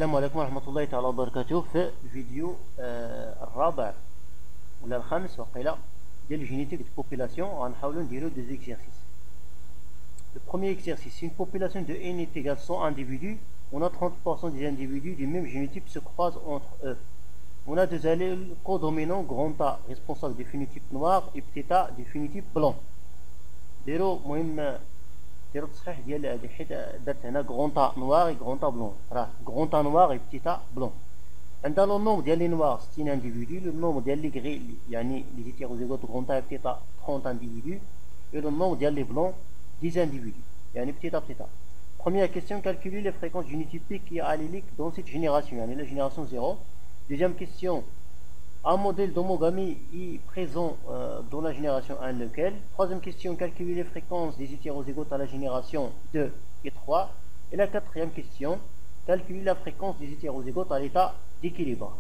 السلام عليكم ورحمة الله تعالى وبركاته. في الفيديو الرابع ولا الخامس وقيلا ديال الجينيتيك دو بوبولاسيون غنحاولوا نديرو دو زيكزيرسيس. Le premier exercice, une population de n est égale 100 individus, on a 30% des individus du même génotype se croisent entre eux. On a deux allèles codominants grand A responsable du phénotype noir et petit a du phénotype blanc. ديرو مهم ديرو التصحيح ديال هادي حيت درت هنا grand A noir et grand A blanc. راه grand A noir et petit a blanc. عندنا لو نومبر ديال لي نوار 60 individus, le nombre ديال لي غري يعني لي hétérozygotes grand A et petit a 30 individus et le nombre ديال لي blancs 10 individus, yani petit à petit. Première question, calculer les fréquences génotypiques et alléliques dans cette génération, yani la génération 0. Deuxième question, un modèle d'homogamie est présent dans la génération 1, lequel? Troisième question, calculer les fréquences des hétérozygotes à la génération 2 et 3. Et la quatrième question, calculer la fréquence des hétérozygotes à l'état d'équilibre.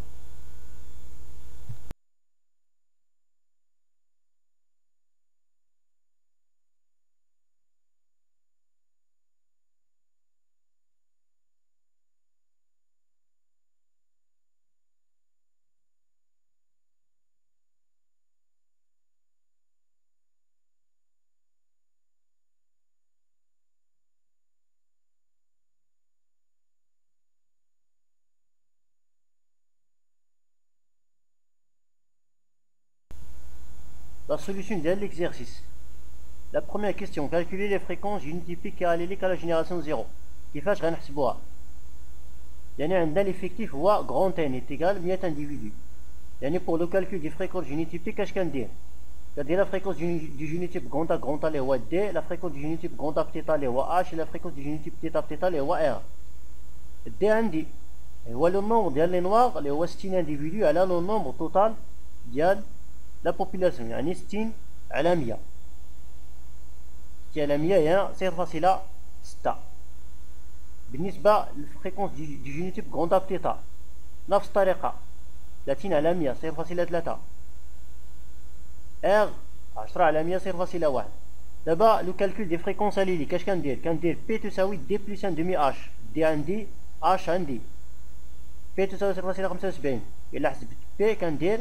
La solution de l'exercice. La première question, calculer les fréquences génotypiques et alléliques à la génération 0. كيفاش غنحسبوها؟ يعني عندنا l'effectif هو grand N est égal 100 individus. يعني pour le calcul des fréquences génotypiques اش كندير؟ كندير la fréquence du génotype grand A اللي هو D, la fréquence du génotype grand A petit a اللي هو H et la fréquence du génotype petit a اللي هو R. D عندي هو le nombre ديال لي نوار اللي هو 60 individus على le nombre total ديال la population, يعني 60 على 100. 60 على 100 هي 0.6. بالنسبة للفريكونس دي جينوتيب غروند A بتيتا نفس الطريقة 30 على 100 0.3. R 10 على 100 0.1. دابا لو كالكول دي فريكونس اليليك اش كندير؟ كندير P تساوي D بلس 1 دومي H. D عندي H عندي P تساوي 0.75. إلا حسبت P كندير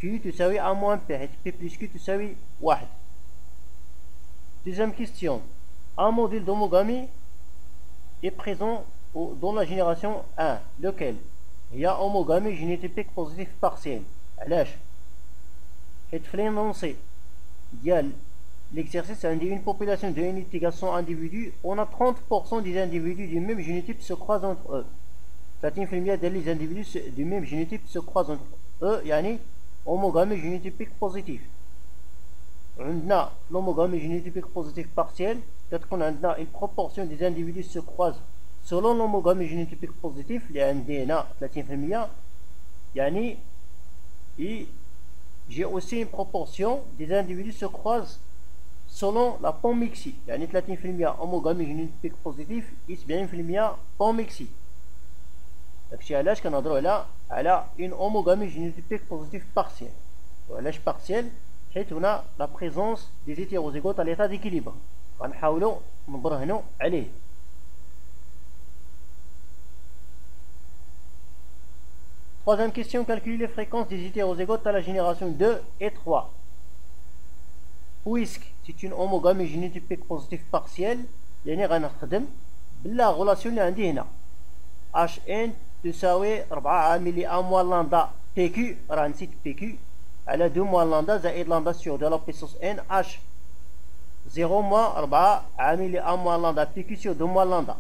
Q تساوي A moins P حيت P plus Q تساوي 1. Deuxième question. Un modèle d'homogamie est présent dans la génération 1. Lequel? Il y a homogamie génotypique positif partielle. علاش؟ حيت في l'énoncé ديال l'exercice عندي une population de n égale 100 individus, on a 30% des individus du même génotype se croisent entre eux. 30% des individus du même génotype se croisent entre eux, يعني homogamie génotypique positif. عندنا l'homogamie génotypique positif partielle كتكون عندنا une proportion des individus se croisent selon l'homogamie génotypique positif اللي عندي هنا 30%, يعني j'ai aussi une proportion des individus se croisent selon la panmixie, يعني 30% homogamie génotypique positif et 70% panmixie. داكشي علاش كنهضروا على une homogamie génotypique positif partielle. وعلاش partielle؟ حيت هنا la présence des hétérozygotes à l'état d'équilibre. غنحاولوا نبرهنوا عليه. Troisième question, calculer les fréquences des hétérozygotes à la génération 2 et 3. Puisque c'est une homogamie génotypique positive partielle, يعني غنخدم بلا غولاسيون اللي عندي هنا. HN تساوي 4 عامل A moins lambda PQ, راه نسيت PQ, على 2 moins lambda زائد lambda sur 2 la puissance N H 0 moins 4 عامل A moins lambda PQ sur 2 moins lambda.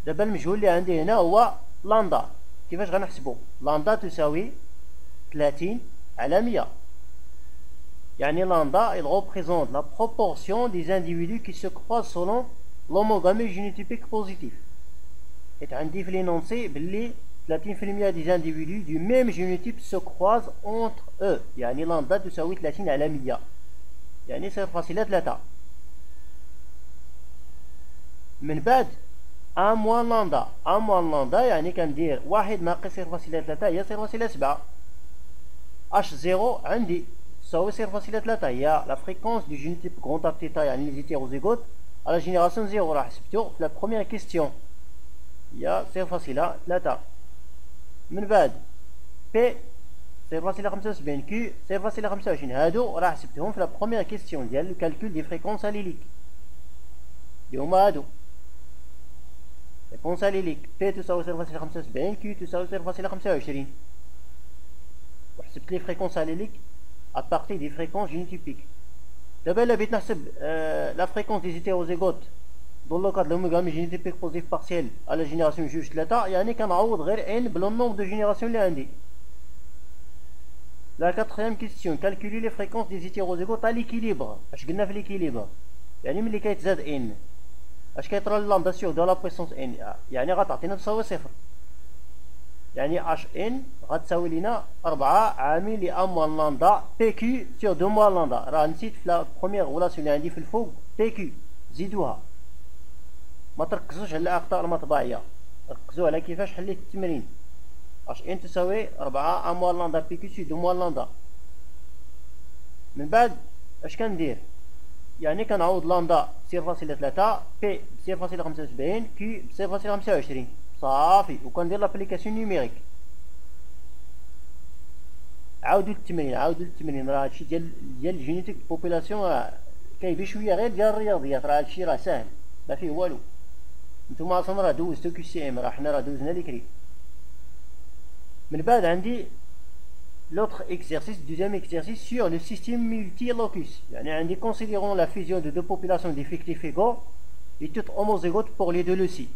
دابا المجهول اللي عندي هنا هو lambda. كيفاش غنحسبو؟ lambda تساوي 30 على 100. يعني lambda il représente la proportion des individus qui se croisent selon l'homogamie génotypique positive. حيت عندي في l'énoncé باللي 30% des individus du même génotype se croisent entre eux, يعني lambda تساوي 30 على 100, يعني 0.3. من بعد A moins lambda, A moins lambda يعني كندير 1 ناقص 0.3 هي 0.7. H0 عندي تساوي 0.3 هي la fréquence du génotype grand A petit a, يعني les hétérozygotes à la génération 0. راه حسبتو في la première question. هي 0.3. من بعد بي 0.75 كيو 0.25. هادو راه حسبتهم في لا بروميير كيستيون ديال لو كالكول دي فريكونس اليليك اللي هما هادو. فريكونس اليليك بي تساوي 0.75 كيو تساوي 0.25. وحسبت لي فريكونس اليليك ابارتي دي فريكونس جينيتيبيك. دابا الا بغيت نحسب لا فريكونس دي زيتيروزيغوت دون لو كاد لوميغامي جينيتيبيك بوزيتيف بارسيال على جينيراسيون جوج 3، يعني كنعوض غير ان بلو نومبر دو جينيراسيون اللي عندي. La quatrième question, calculer les fréquences des hétérozygotes à l'équilibre. اش قلنا في l'équilibre؟ يعني ملي كيتزاد ان اش كيطرى اللامدا سيغ دو لا بويسونس ان، يعني غتعطينا تساوي صفر. يعني اش ان غتساوي لينا 4 عامل ل موان لامدا بي كيو سيغ 2 موان لامدا. راه نسيت في لا بروميير غولاسيون اللي عندي في الفوق بي كيو، زيدوها. ما تركزوش على الاخطاء المطبعيه، ركزوا على كيفاش حليت التمرين. اش ان تساوي 4 موان لامدا بي كيو سي 2 موان لامدا. من بعد اش كندير؟ يعني كنعوض لامدا 0.3 بي ب 0.75 كيو ب 0.25 صافي، وكندير لابليكاسيون نيميريك. عاودوا التمرين راه هادشي ديال الجينيتيك بوبولاسيون راه كيبي شويه غير ديال الرياضيات، راه هادشي راه ساهل ما فيه والو. نتوما اصلا راه دوزتو كي سي ام، راه حنا راه دوزنا ليكري. من بعد عندي l'autre exercice, deuxième exercice sur le système multilocus. يعني عندي considérons la fusion de deux populations d'effectifs égaux et toutes homozygotes pour les deux leucies.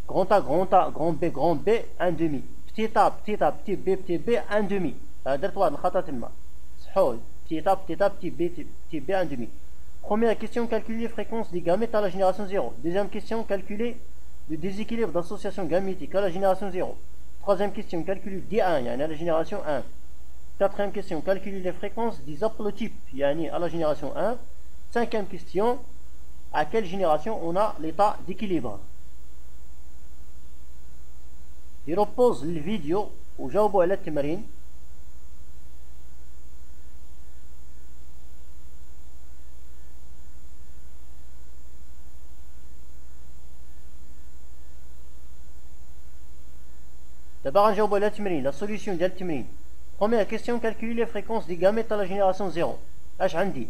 Grand A, grand B, grand B, 1 demi. Petit A, petit B, 1 demi. درت واحد الخطأ تما. صحول. Petit A, petit B, 1 demi. Première question, calculer les fréquences des gamètes à la génération 0. Deuxième question, calculer le déséquilibre d'association gamétique à la génération 0. Troisième question, calculer D1 يعني à la génération 1. Quatrième question, calculer les fréquences des haplotypes يعني à la génération 1. Cinquième question, à quelle génération on a l'état d'équilibre. ديروا بوز للفيديو وجاوبوا على التمرين. دابا غنجاوبوا على التمرين، لا سوليسيون ديال التمرين. Première question, calculer les fréquences des gamètes à la génération 0. اش عندي؟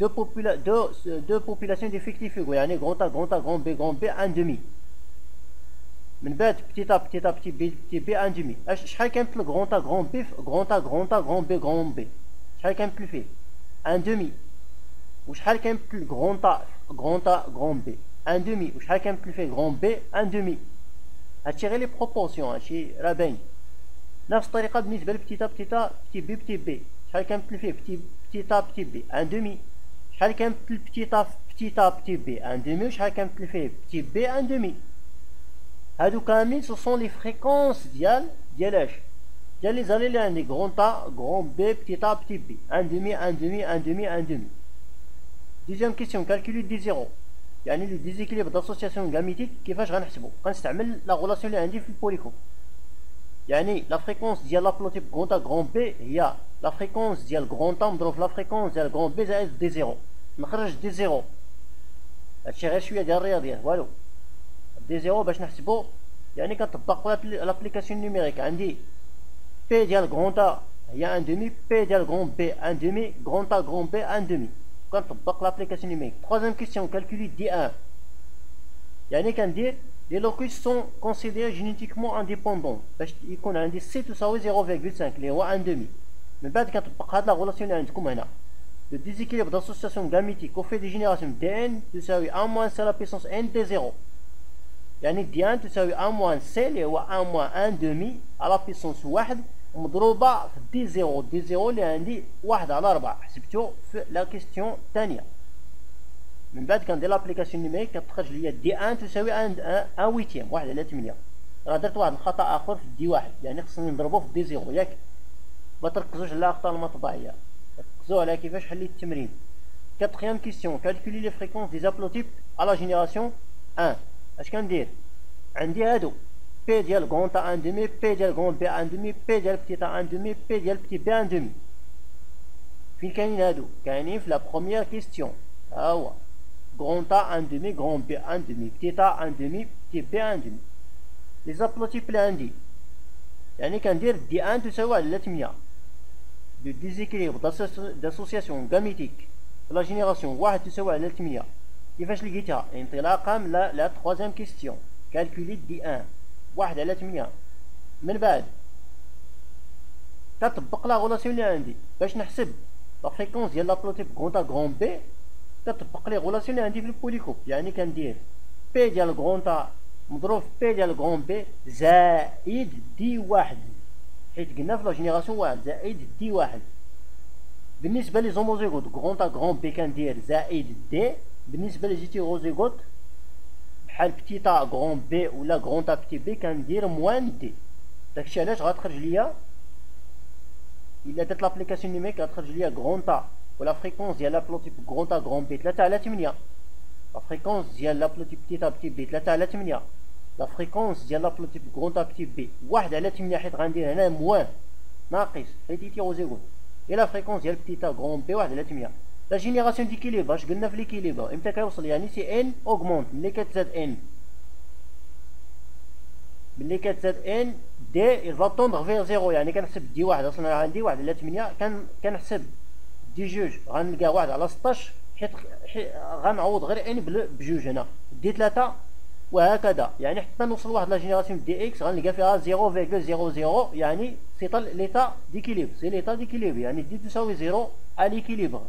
deux populations d'effectifs égaux يعني grand A, grand B, 1 demi. من بعد petit A, petit B, 1 demi. شحال كيمثل grand A, grand B, grand B. شحال كيمثل فيه؟ 1 demi. وشحال كيمثل grand B 1 demi. وشحال كيمثل فيه grand B 1 demi. هادشي غير لي بروبورسيون، هادشي راه باين. نفس الطريقه بالنسبه لبتيتا بتي بي شحال كنمثل فيه بتيتا بتي بي 1 دومي، شحال كنمثل بتيتا بتي بي 1 دومي، وشحال كنمثل فيه بتي بي 1 دومي. هادو كاملين سو سون لي فريكونس ديال اش ديال لي زالي اللي عندي غون تا غون بي بتيتا بتي بي 1 دومي 1 دومي 1 دومي 1 دومي. دوزيام كيسيون كالكولي دي زيرو يعني لو ديزيكيليبر داسوسياسيون غاميتيك. كيفاش غنحسبو؟ غنستعمل لا غولاسيون اللي عندي في البوليكوب. يعني لا فريكونس ديال لابلوتيب غون تا غون بي هي لا فريكونس ديال غون تا مضروب في لا فريكونس ديال غون بي زائد دي زيرو. نخرج دي زيرو، هادشي غير شويه ديال الرياضيات والو. دي زيرو باش نحسبو يعني كنطبق لابليكاسيون نيميريك. عندي بي ديال غون تا هي 1 دومي، بي ديال غون بي 1 دومي، غون تا غون بي 1 دومي. كنطبق لابليكاسيون نيميريك. troisième question calculer D1 يعني كندير les locus sont considérés génétiquement indépendants باش يكون عندي سي تساوي 0.5 اللي هو 1 دومي. من بعد كنطبق هاد لا غولاسيون اللي عندكم هنا. le déséquilibre d'association gamétique au fait des générations dn تساوي 1 moins c à la puissance n d 0 يعني d1 تساوي 1 moins c اللي هو 1 moins 1 دومي à la puissance 1 مضروبه في دي زيرو. دي زيرو اللي عندي 1 على 4 حسبته في لا كيستيون الثانيه. من بعد كندير لابليكاسيون نيميريك كتخرج ليا دي 1 تساوي 1 ويتيام 1 على 8. راه درت واحد الخطا اخر في دي 1 يعني خصني نضربو في دي زيرو ياك. ما تركزوش على الاخطاء المطبعيه، ركزوا على كيفاش حليت التمرين. كاتريام كيستيون كالكولي لي فريكونس دي زابلوتيب على جينيراسيون 1. اش كندير؟ عندي هادو بي ديال غون تا 1 دومي، بي ديال غون بي 1 دومي، بي ديال بتي تا 1 دومي، بي ديال بتي بي 1 دومي. فين كاينين هادو؟ كاينين في لا بروميير كيستيون. ها هو غون تا 1 دومي، غون بي 1 دومي، بتي تا 1 دومي، بتي بي 1 دومي. لي زابلوتيب اللي عندي، يعني كندير دي ان تساوي على 8 دو ديزيكيليبر داسوسياسيون غاميتيك لا جينيراسيون 1 تساوي على 8. كيفاش لقيتها؟ انطلاقا من لا تخوازيام كيستيون كالكولي دي ان 1 على 8. من بعد كتطبق لا غولاسيون اللي عندي باش نحسب لا فريكونس ديال لابلوتيب غونتا غرون بي. كتطبق لي غولاسيون اللي عندي في البوليكوب، يعني كندير بي ديال غونتا مضروب في بي ديال غرون بي زائد دي واحد، حيت قلنا في لا جينيراسيون واحد زائد دي واحد. بالنسبه لي زوموزيغوت غونتا غرون بي كندير زائد دي. بالنسبه لي زيتيروزيغوت بحال بتيتا غرون بي ولا غونتا بتي بي كندير موان دي. داكشي علاش غتخرج ليا الا درت لابليكاسيون نيميك غتخرج ليا غونتا ولا فريكونس ديال لابلوتيب غونتا غرون بي 3 على 8، لا فريكونس ديال لابلوتيب بتيتا بتي بي 3 على 8، لا فريكونس ديال لابلوتيب غونتا بتي بي 1 على 8، حيت غندير هنا موان ناقص حيت هيتيروزيغوت، اي لا فريكونس ديال بتيتا غرون بي 1 على 8. لا جينيراسيون ديكيليبر اش قلنا في ليكيليبر امتى كيوصل؟ يعني سي ان اوغمونت ملي كتزاد ان، ملي كتزاد ان دي il va tendre vers 0، يعني كنحسب دي واحد اصلا عندي 1 على 8، كنحسب دي جوج غنلقى 1 على 16، حيت غنعوض غير ان بجوج هنا دي 3 وهكذا، يعني حتى نوصل لواحد لا جينيراسيون دي اكس غنلقى فيها 0.00، يعني سي ليتا ديكيليبر، سي ليتا ديكيليبر، يعني دي تساوي 0 à l'équilibre.